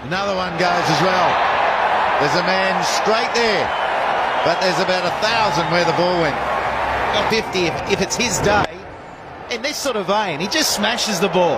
Another one goes as well. There's a man straight there, but there's about 1,000 where the ball went. Got 50 if it's his day. In this sort of vein, he just smashes the ball.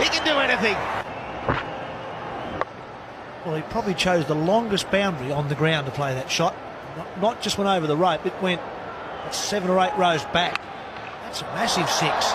He can do anything. Well, he probably chose the longest boundary on the ground to play that shot. Not just went over the rope, it went 7 or 8 rows back. That's a massive 6.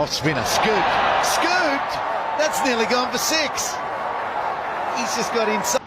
Off spinner, scooped. That's nearly gone for 6. He's just got inside.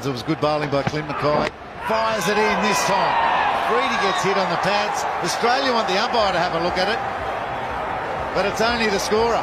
It was good bowling by Clint McCoy. Fires it in this time. Afreedi gets hit on the pads. Australia want the umpire to have a look at it, but it's only the scorer.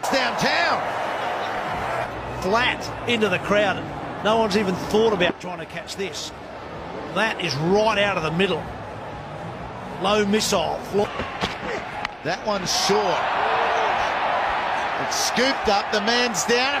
It's downtown. Flat into the crowd. No one's even thought about trying to catch this. That is right out of the middle. Low missile. That one's short. It's scooped up. The man's down.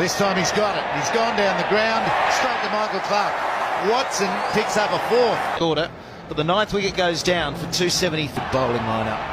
This time he's got it. He's gone down the ground, straight to Michael Clark. Watson picks up a 4th. Quarter, but the 9th wicket goes down for 270 bowling lineup.